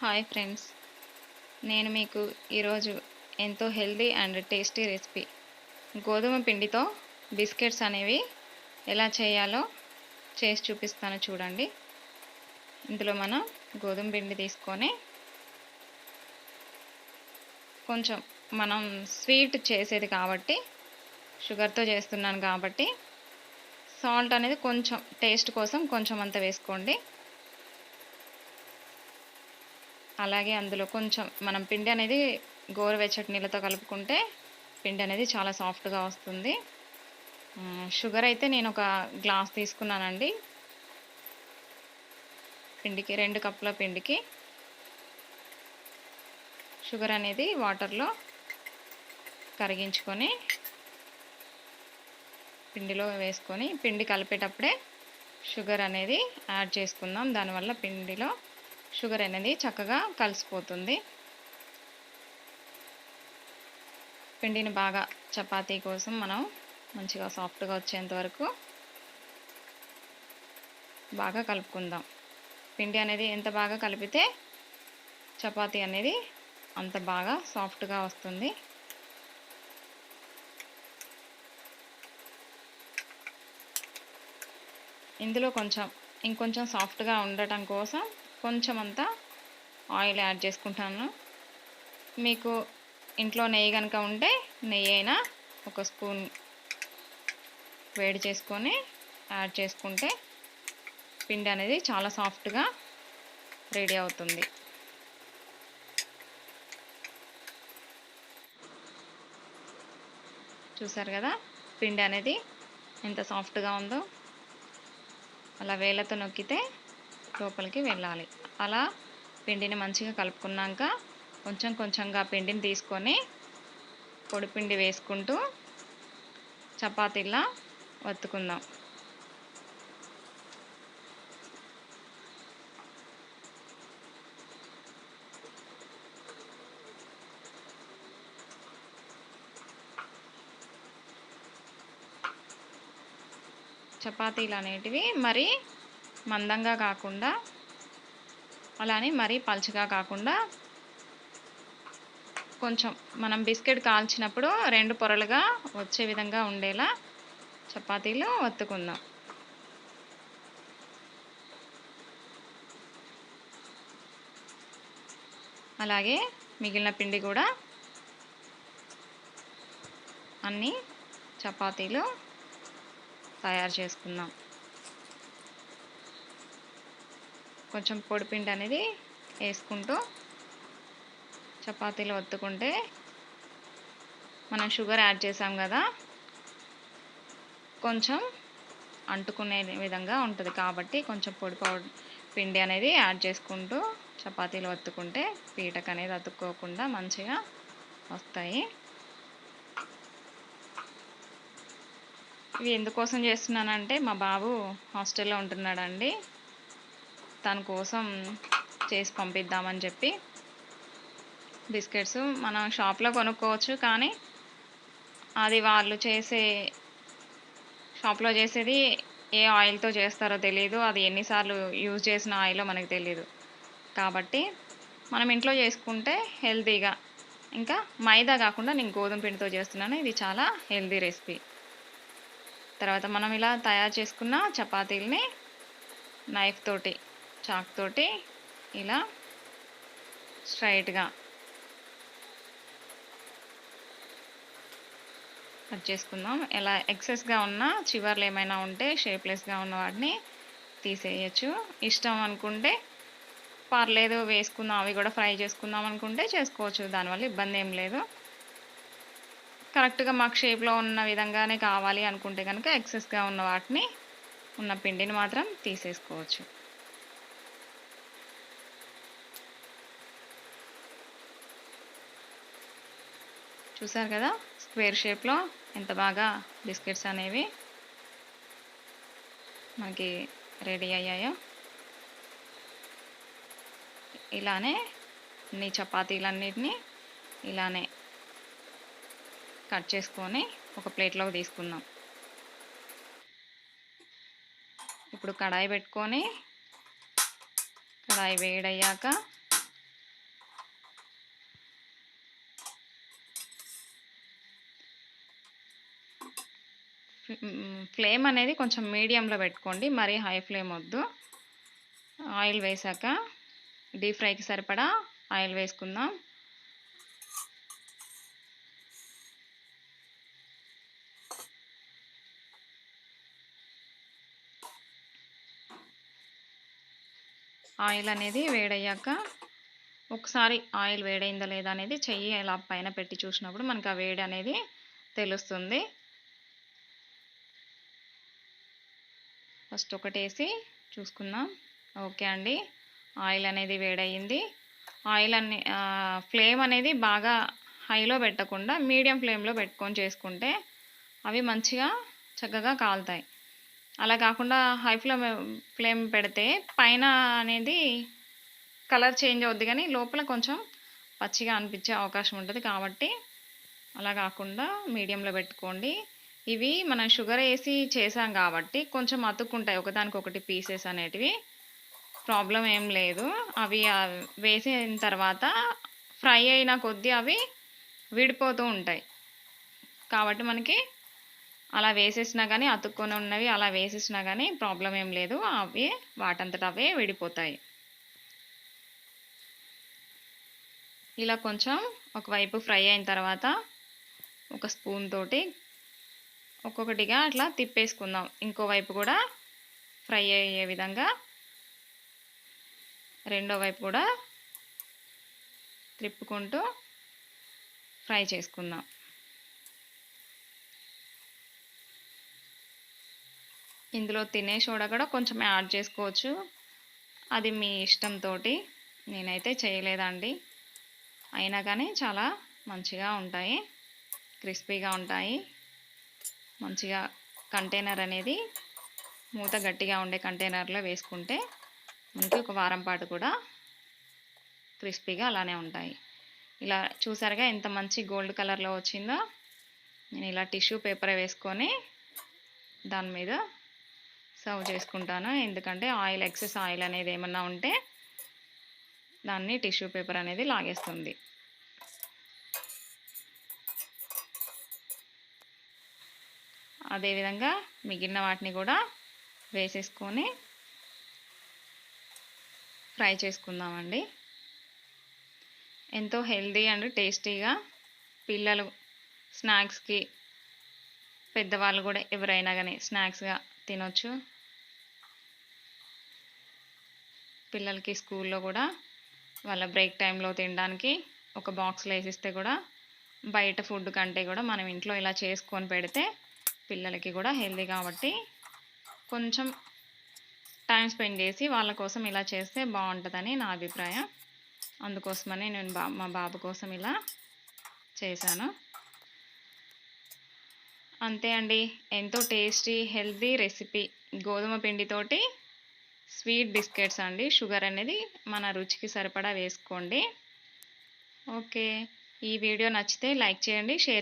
Hi friends, నేను మీకు ఈరోజు ఎంతో హెల్దీ అండ్ టేస్టీ రెసిపీ గోధుమ పిండితో బిస్కెట్స్ అనేవి ఎలా చేయాలో చేసి చూపిస్తాను చూడండి. ఇందులో మనం గోధుమ పిండి తీసుకొని కొంచెం మనం స్వీట్ చేసేది కాబట్టి షుగర్తో చేస్తున్నాను కాబట్టి సాల్ట్ అనేది కొంచెం టేస్ట్ కోసం కొంచెం అంత వేసుకోండి. అలాగే అందులో కొంచెం మనం పిండి అనేది గోరువెచ్చటి నీళ్ళతో కలుపుకుంటే పిండి అనేది చాలా సాఫ్ట్గా వస్తుంది. షుగర్ అయితే నేను ఒక గ్లాస్ తీసుకున్నానండి. పిండికి 2 కప్పుల పిండికి షుగర్ అనేది వాటర్లో కరిగించుకొని పిండిలో వేసుకొని పిండి కలిపేటప్పుడే షుగర్ అనేది యాడ్ చేసుకుందాం. దానివల్ల పిండిలో షుగర్ అనేది చక్కగా కలిసిపోతుంది. పిండిని బాగా చపాతీ కోసం మనం మంచిగా సాఫ్ట్గా వచ్చేంత వరకు బాగా కలుపుకుందాం. పిండి అనేది ఎంత బాగా కలిపితే చపాతీ అనేది అంత బాగా సాఫ్ట్గా వస్తుంది. ఇందులో ఇంకొంచెం సాఫ్ట్గా ఉండటం కోసం కొంచెం అంతా ఆయిల్ యాడ్ చేసుకుంటాను. మీకు ఇంట్లో నెయ్యి కనుక ఉంటే నెయ్యి అయినా ఒక స్పూన్ వేడి చేసుకొని యాడ్ చేసుకుంటే పిండి అనేది చాలా సాఫ్ట్గా రెడీ అవుతుంది. చూసారు కదా పిండి అనేది ఎంత సాఫ్ట్గా ఉందో. అలా వేళ్ళతో నొక్కితే లోపలికి వెళ్ళాలి. అలా పిండిని మంచిగా కలుపుకున్నాక కొంచెం కొంచెంగా పిండిని తీసుకొని పొడిపిండి వేసుకుంటూ చపాతీలా వత్తుకుందాం. చపాతీలు అనేటివి మరీ మందంగా కాకుండా అలానే మరీ పలుచగా కాకుండా కొంచెం మనం బిస్కెట్ కాల్చినప్పుడు 2 పొరలుగా వచ్చే విధంగా ఉండేలా చపాతీలు వత్తుకుందాం. అలాగే మిగిలిన పిండి కూడా అన్ని చపాతీలు తయారు చేసుకుందాం. కొంచెం పొడిపిండి అనేది వేసుకుంటూ చపాతీలు ఒత్తుకుంటే మనం షుగర్ యాడ్ చేసాం కదా, కొంచెం అంటుకునే విధంగా ఉంటుంది కాబట్టి కొంచెం పిండి అనేది యాడ్ చేసుకుంటూ చపాతీలు ఒత్తుకుంటే పీటకు అనేది అతుక్కోకుండా మంచిగా వస్తాయి. ఇవి ఎందుకోసం చేస్తున్నానంటే మా బాబు హాస్టల్లో ఉంటున్నాడండి. తన కోసం చేసి పంపిద్దామని చెప్పి బిస్కెట్స్ మనం షాప్లో కొనుక్కోవచ్చు, కానీ అది వాళ్ళు షాప్లో చేసేది ఏ ఆయిల్తో చేస్తారో తెలియదు. అది ఎన్నిసార్లు యూజ్ చేసిన ఆయిల్లో మనకు తెలియదు. కాబట్టి మనం ఇంట్లో చేసుకుంటే హెల్తీగా, ఇంకా మైదా కాకుండా నేను గోధుమ పిండితో చేస్తున్నాను. ఇది చాలా హెల్తీ రెసిపీ. తర్వాత మనం ఇలా తయారు చేసుకున్న చపాతీలని నైఫ్ తోటి చాక్ తోటి ఇలా స్ట్రైట్గా కట్ చేసుకుందాం. ఎలా ఎక్సెస్గా ఉన్న చివర్లు ఏమైనా ఉంటే షేప్లెస్గా ఉన్న వాటిని తీసేయచ్చు. ఇష్టం అనుకుంటే పర్లేదు వేసుకుందాం, అవి కూడా ఫ్రై చేసుకుందాం అనుకుంటే చేసుకోవచ్చు, దానివల్ల ఇబ్బంది ఏం లేదు. కరెక్ట్గా మాకు షేప్లో ఉన్న విధంగానే కావాలి అనుకుంటే కనుక ఎక్సెస్గా ఉన్న వాటిని ఉన్న పిండిని మాత్రం తీసేసుకోవచ్చు. చూసారు కదా స్క్వేర్ షేప్లో ఎంత బాగా బిస్కెట్స్ అనేవి మనకి రెడీ అయ్యాయో. ఇలానే అన్ని చపాతీలన్నిటిని ఇలానే కట్ చేసుకొని ఒక ప్లేట్లోకి తీసుకుందాం. ఇప్పుడు కడాయి పెట్టుకొని కడాయి వేడయ్యాక ఫ్లేమ్ అనేది కొంచెం మీడియంలో పెట్టుకోండి, మరీ హై ఫ్లేమ్ వద్దు. ఆయిల్ వేసాక డీప్ ఫ్రైకి సరిపడా ఆయిల్ వేసుకుందాం. ఆయిల్ అనేది వేడయ్యాక ఒకసారి ఆయిల్ వేడైందా లేదా అనేది చెయ్యి ఇలా పైన పెట్టి చూసినప్పుడు మనకు ఆ వేడి అనేది తెలుస్తుంది. ఫస్ట్ ఒకటేసి చూసుకుందాం. ఓకే అండి, ఆయిల్ అనేది వేడయింది. ఆయిల్ ఫ్లేమ్ అనేది బాగా హైలో పెట్టకుండా మీడియం ఫ్లేమ్లో పెట్టుకొని చేసుకుంటే అవి మంచిగా చక్కగా కాలుతాయి. అలా కాకుండా హై ఫ్లేమ్ పెడితే పైన అనేది కలర్ చేంజ్ అవుద్ది, కానీ లోపల కొంచెం పచ్చిగా అనిపించే అవకాశం ఉంటుంది. కాబట్టి అలా కాకుండా మీడియంలో పెట్టుకోండి. ఇవి మనం షుగర్ వేసి చేసాం కాబట్టి కొంచెం అతుక్కుంటాయి ఒకదానికొకటి పీసెస్ అనేటివి. ప్రాబ్లం ఏం లేదు. అవి వేసిన తర్వాత ఫ్రై అయిన కొద్దీ అవి విడిపోతూ ఉంటాయి. కాబట్టి మనకి అలా వేసేసినా కానీ, అతుక్కొని ఉన్నవి అలా వేసేసినా కానీ ప్రాబ్లం ఏం లేదు. అవి వాటంతట అవే విడిపోతాయి. ఇలా కొంచెం ఒకవైపు ఫ్రై అయిన తర్వాత ఒక స్పూన్ తోటి ఒక్కొక్కటిగా అట్లా తిప్పేసుకుందాం. ఇంకోవైపు కూడా ఫ్రై అయ్యే విధంగా రెండో వైపు కూడా తిప్పుకుంటూ ఫ్రై చేసుకుందాం. ఇందులో తినే సోడా కూడా కొంచెం యాడ్ చేసుకోవచ్చు, అది మీ ఇష్టంతో. నేనైతే చేయలేదండి, అయినా కానీ చాలా మంచిగా ఉంటాయి, క్రిస్పీగా ఉంటాయి. మంచిగా కంటైనర్ అనేది మూత గట్టిగా ఉండే కంటైనర్లో వేసుకుంటే మనకి ఒక వారం పాటు కూడా క్రిస్పీగా అలానే ఉంటాయి. ఇలా చూసారుగా ఎంత మంచి గోల్డ్ కలర్లో వచ్చిందో. నేను ఇలా టిష్యూ పేపర్ వేసుకొని దాని మీద సర్వ్ చేసుకుంటాను, ఎందుకంటే ఆయిల్ ఎక్సెస్ ఆయిల్ అనేది ఏమన్నా ఉంటే దాన్ని టిష్యూ పేపర్ అనేది లాగేస్తుంది. అదేవిధంగా మిగిలిన వాటిని కూడా వేసేసుకొని ఫ్రై చేసుకుందామండి. ఎంతో హెల్దీ అండ్ టేస్టీగా పిల్లలు స్నాక్స్కి, పెద్దవాళ్ళు కూడా ఎవరైనా కానీ స్నాక్స్గా తినొచ్చు. పిల్లలకి స్కూల్లో కూడా వాళ్ళ బ్రేక్ టైంలో తినడానికి ఒక బాక్స్లో వేసిస్తే కూడా బయట ఫుడ్ కంటే కూడా మనం ఇంట్లో ఇలా చేసుకొని పెడితే పిల్లలకి కూడా హెల్దీ కాబట్టి కొంచెం టైం స్పెండ్ చేసి వాళ్ళ కోసం ఇలా చేస్తే బాగుంటుందని నా అభిప్రాయం. అందుకోసమని నేను మా బాబు కోసం ఇలా చేశాను. అంతే అండి, ఎంతో టేస్టీ హెల్దీ రెసిపీ గోధుమ పిండితోటి స్వీట్ బిస్కెట్స్ అండి. షుగర్ అనేది మన రుచికి సరిపడా వేసుకోండి. ఓకే, ఈ వీడియో నచ్చితే లైక్ చేయండి, షేర్